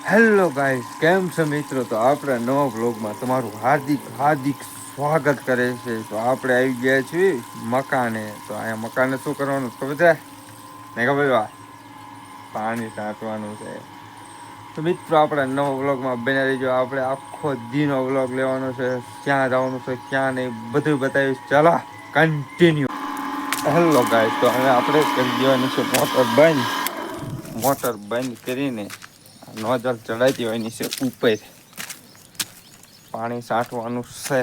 Hello guys, કેમ છો મિત્રો? તો આપણે નવા વ્લોગમાં તમારું હાર્દિક હાર્દિક સ્વાગત કરે છે. તો આપણે આવી ગયા છીએ મકાને. તો અહીંયા મકાને શું કરવાનું ખબર છે? નહીં ખબર? પાણી ટાંકવાનું છે. તો મિત્રો આપણે નવા વ્લોગમાં બન્યા રહીજો. આપણે આખો દીનો વ્લોગ લેવાનો છે, ક્યાં જવાનું છે ક્યાં નહીં બધું બતાવીશ. ચાલો કન્ટિન્યુ. હેલો ગાઈસ, તો હવે આપણે કરી દેવાની છે મોટર બંધ કરીને નોઝલ ચડાવી દેવાની છે ઉપર. પાણી છાંટવાનું છે.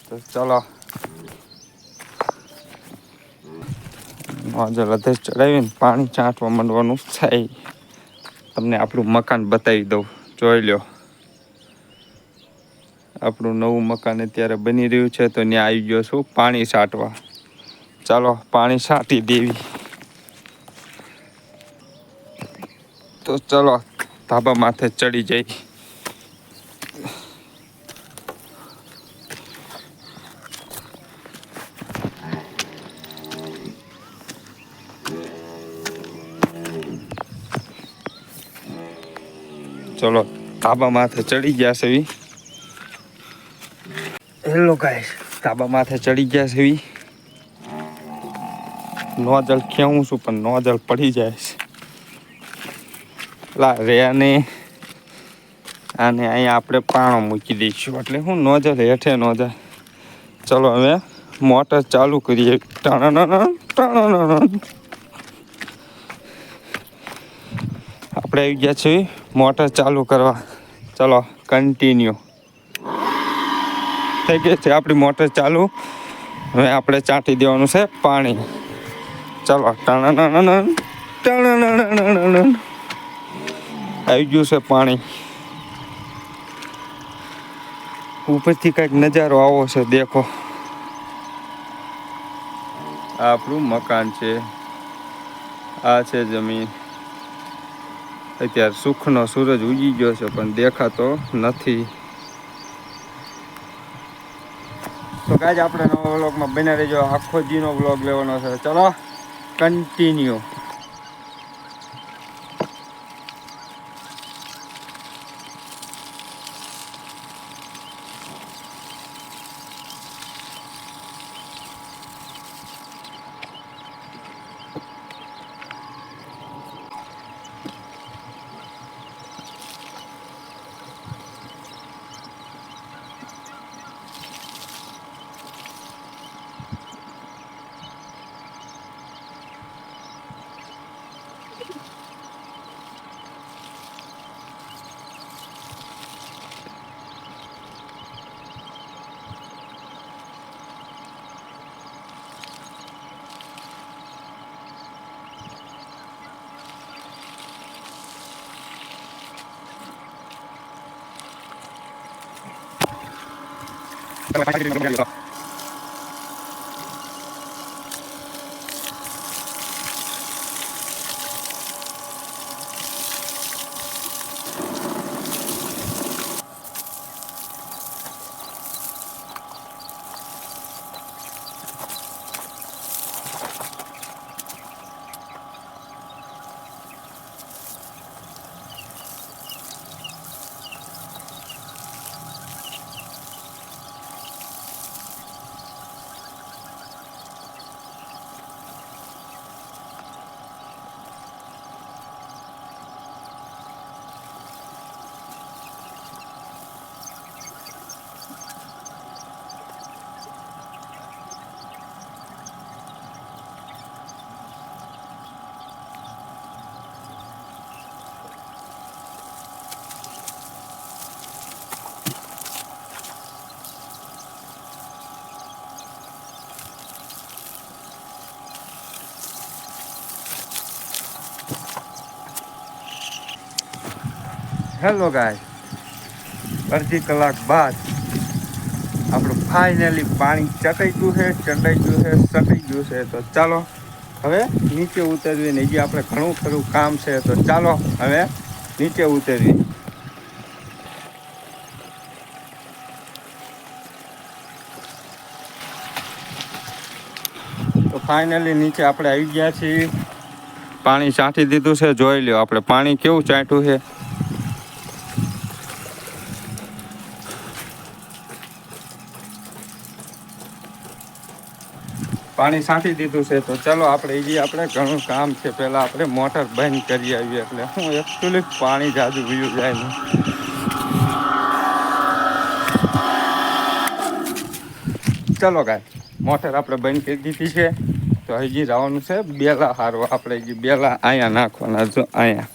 તો ચલો નોઝલ હથે ચડાવીને પાણી છાંટવા માંડવાનું છે. તમને આપણું મકાન બતાવી દઉં, જોઈ લો. આપણું નવું મકાન અત્યારે બની રહ્યું છે. તો ત્યાં આવી ગયો છું પાણી છાંટવા. ચાલો પાણી છાંટી દેવી. તો ચલો ધાબા માથે ચડી જઈ. ચલો ધાબા માથે ચડી ગયા છે. હેલો ગાઈસ, ધાબા માથે ચડી ગયા છે. નોઝલ ખેવું છું પણ નોઝલ પડી જાય છે. રે આને અહીંયા આપણે પાણો મૂકી દઈશું એટલે હું નોઝલ હેઠે નોઝલ. ચલો હવે મોટર ચાલુ કરીએ. આપણે આવી ગયા છીએ મોટર ચાલુ કરવા. ચલો કન્ટિન્યુ. થઈ ગઈ છે આપણી મોટર ચાલુ. હવે આપણે ચાંટી દેવાનું છે પાણી. ચલો આવી ગયું છે પાણી. ઉપરથી કંઈક નજારો આવો છે, દેખો. આ આપણું મકાન છે, આ છે જમીન. અત્યારે સુખનો સૂરજ ઉગી ગયો છે પણ દેખાતો નથી. તો ગાઈસ આપણે નવા વ્લોગમાં બન્યા રહેજો. આખો દીનો વ્લોગ લેવાનો છે. ચલો કન્ટિન્યુ. હેલો ગાઈસ, અડધી કલાક બાદ આપણું ફાઇનલી પાણી ચટાઈ ગયું છે, સટાઈ ગયું છે. તો ચાલો હવે નીચે ઉતરવીને હજી આપણે ઘણું ખરું કામ છે. તો ચાલો હવે નીચે ઉતરવી. તો ફાઇનલી નીચે આપણે આવી ગયા છીએ. પાણી છાંટી દીધું છે, જોઈ લો આપણે પાણી કેવું ચાંટ્યું છે. પાણી છાંટી દીધું છે. તો ચલો આપણે આપણે ઘણું કામ છે. પહેલાં આપણે મોટર બંધ કરી આવીએ. એટલે હું એકચ્યુઅલી પાણી જાજુ પીવું જાય ને. ચલો ગાય મોટર આપણે બંધ કરી દીધી છે. તો હજી જવાનું છે બેલા હારવા. આપણે હજી બેલા અહીંયા નાખવાના. જો અહીંયા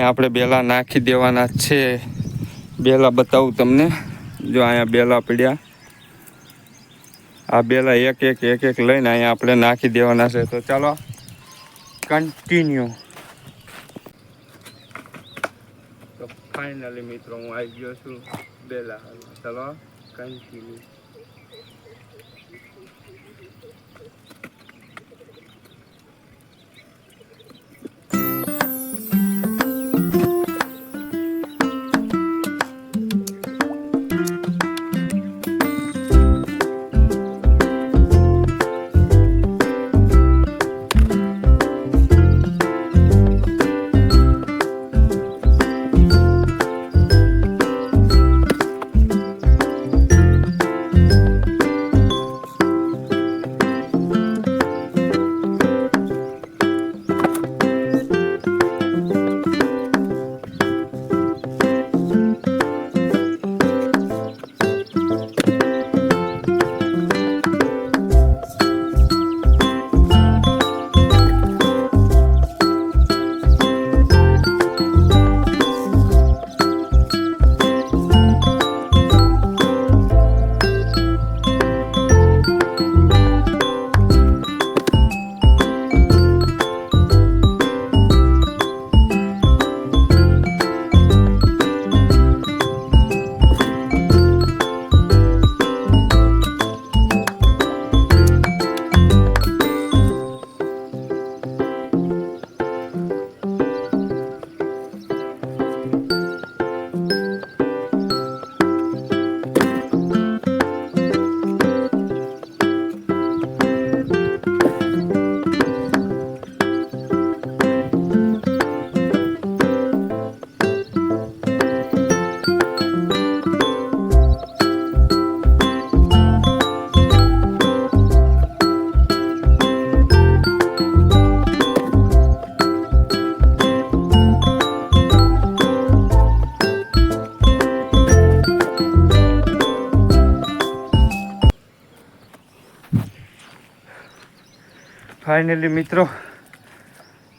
આપણે બેલા નાખી દેવાના છે. બેલા બતાવું તમને. જો અહીંયા બેલા પડ્યા. આ બેલા એક એક લઈને અહીંયા આપણે નાખી દેવાના છે. તો ચાલો કન્ટિન્યુ. તો ફાઇનલી મિત્રો હું આવી ગયો છું બેલા હાલવા. ચાલો કન્ટિન્યુ. ફાઇનલી મિત્રો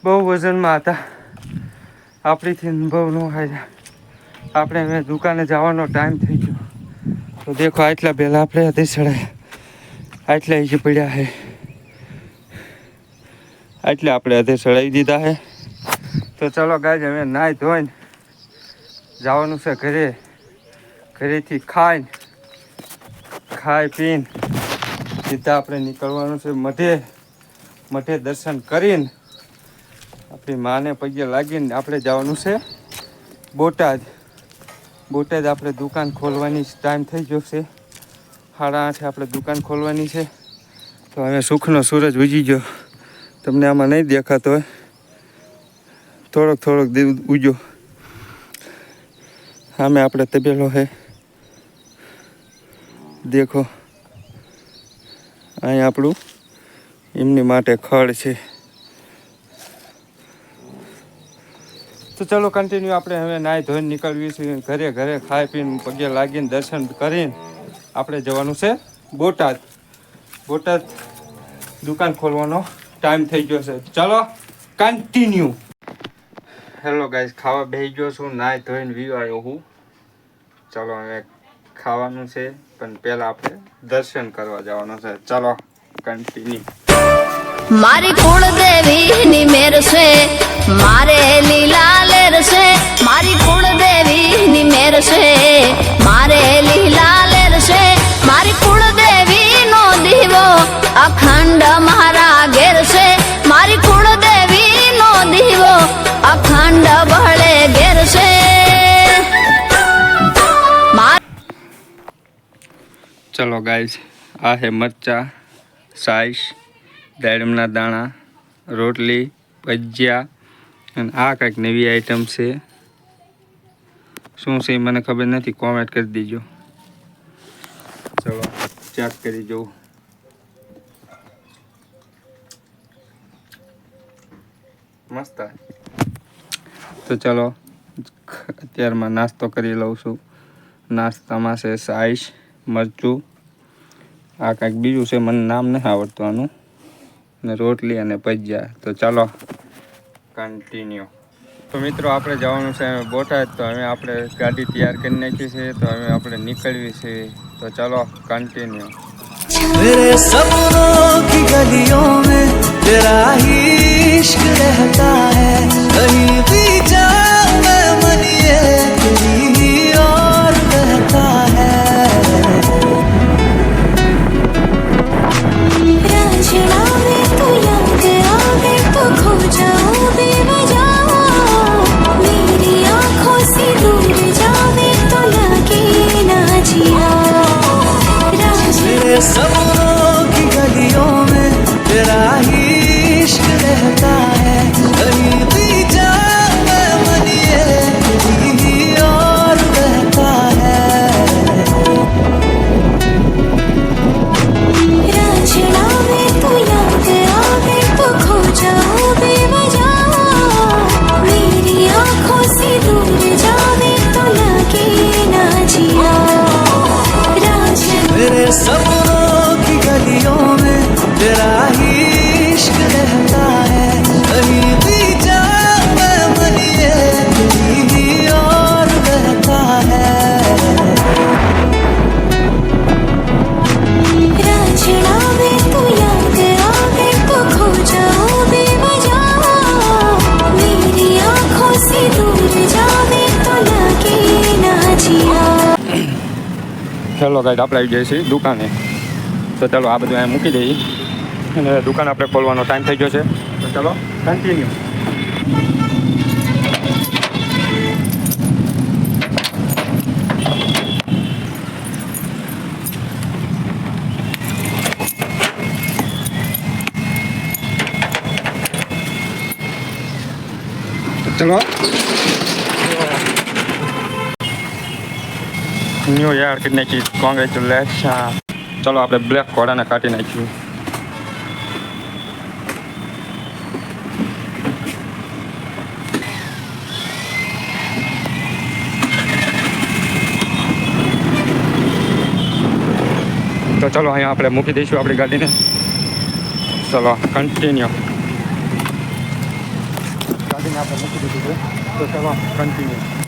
બહુ વજનમાં હતા. આપણીથી બહુ ન ખાય. આપણે હવે દુકાને જવાનો ટાઈમ થઈ ગયો. તો દેખો આટલા પહેલાં આપણે હતી ચડાય. આટલા જે પડ્યા છે એટલે આપણે હથે ચડાવી દીધા છે. તો ચલો ગાય હવે નાહી ધોઈને જવાનું છે ઘરે. ઘરેથી ખાઈ પીને સીધા આપણે નીકળવાનું છે મઠે દર્શન કરીને આપણી માને પગે લાગીને આપણે જવાનું છે બોટાદ. આપણે દુકાન ખોલવાની ટાઈમ થઈ ગયો છે. 8:30 આપણે દુકાન ખોલવાની છે. તો હવે સુખનો સૂરજ ઉગી ગયો. તમને આમાં નહીં દેખાતો હોય. થોડોક ઉગ્યો. સામે આપણે તબેલો છે. દેખો અહીંયા આપણું એમની માટે ખડ છે. તો ચલો કન્ટિન્યુ. આપણે હવે નાહી ધોઈને નીકળવી છે ઘરે ખાઈ પીને પગે લાગીને દર્શન કરીને આપણે જવાનું છે બોટાદ. દુકાન ખોલવાનો ટાઈમ થઈ ગયો છે. ચાલો કન્ટિન્યુ. હેલો ગાઈસ, ખાવા બેસી ગયો છું. નાહી ધોઈને વ્યૂ આવ્યો હું. ચાલો હવે ખાવાનું છે, પણ પહેલા આપણે દર્શન કરવા જવાનું છે. ચાલો કન્ટિન્યુ. મારી કુળદેવી ની મેર છે, મારે લીલા લેર છે. મારી કુળદેવી ની મેર છે, મારે લીલા લેર છે. મારી કુળદેવી નો દીવો અખંડ મારા ઘેર છે. મારી કુળદેવી નો દીવો અખંડ બળે ઘેર છે. ચલો ગાઈસ, આ હે મરચા, સાઈશ, દાડમના દાણા, રોટલી, ભજીયા અને આ કંઈક નવી આઈટમ છે. શું છે મને ખબર નથી, કોમેન્ટ કરી દેજો. ચેક કરી જોઉં. મસ્ત. તો ચલો અત્યારમાં નાસ્તો કરી લઉં છું. નાસ્તામાં છે સાઈશ, મરચું, આ કંઈક બીજું છે મને નામ નથી આવડતું આનું, ને રોટલી અને ભજીયા. તો ચાલો કન્ટિન્યુ. તો મિત્રો આપણે જવાનું છે બોટાદ. તો હવે આપણે ગાડી તૈયાર કરી નાખી છે. તો હવે આપણે નીકળવી છે. તો ચાલો કન્ટિન્યુ. मेरे सपनों की गलियों में तेरा ही इश्क रहता है, कहीं भी जाऊं मैं मन ये तेरी ही और बहता है. रांझना में तू याद आवे तो खो जाऊं बेवजह, मेरी आंखों से दूर जावे तो लगे ना जिया. मेरे सपनों की गलियों में तेरा ही इश्क रहता है, कहीं भी जाऊं मैं मन ये तेरी ही और बहता है. रांझना में तू याद आवे तो खो जाऊं बेवजह, मेरी आंखों से दूर जावे तो लगे ना जिया. मेरे सपनों की गलियों में तेरा ही इश्क रहता है, कहीं भी जाऊं मैं मन ये तेरी ही और बहता है. रांझना में तू याद आवे तो खो जाऊं बेवजह, मेरी आंखों से दूर जावे तो लगे ना जिया. ચાલો ગાઈડ આપણે આવી જઈએ છીએ દુકાને. તો ચાલો આ બધું અહીંયા મૂકી દઈએ અને દુકાન આપણે ખોલવાનો ટાઈમ થઈ ગયો છે. તો ચાલો કન્ટિન્યુ. ચલો ન્યૂ યર કરી નાખી. કોંગ્રેચ્યુલેશન. ચલો આપણે બ્લેક ઘોડાને કાઢી નાખ્યું. તો ચલો અહીંયા આપણે મૂકી દઈશું આપણી ગાડીને. ચલો કન્ટિન્યુ. ગાડીને આપણે મૂકી દીધું છે. તો ચલો કન્ટિન્યુ.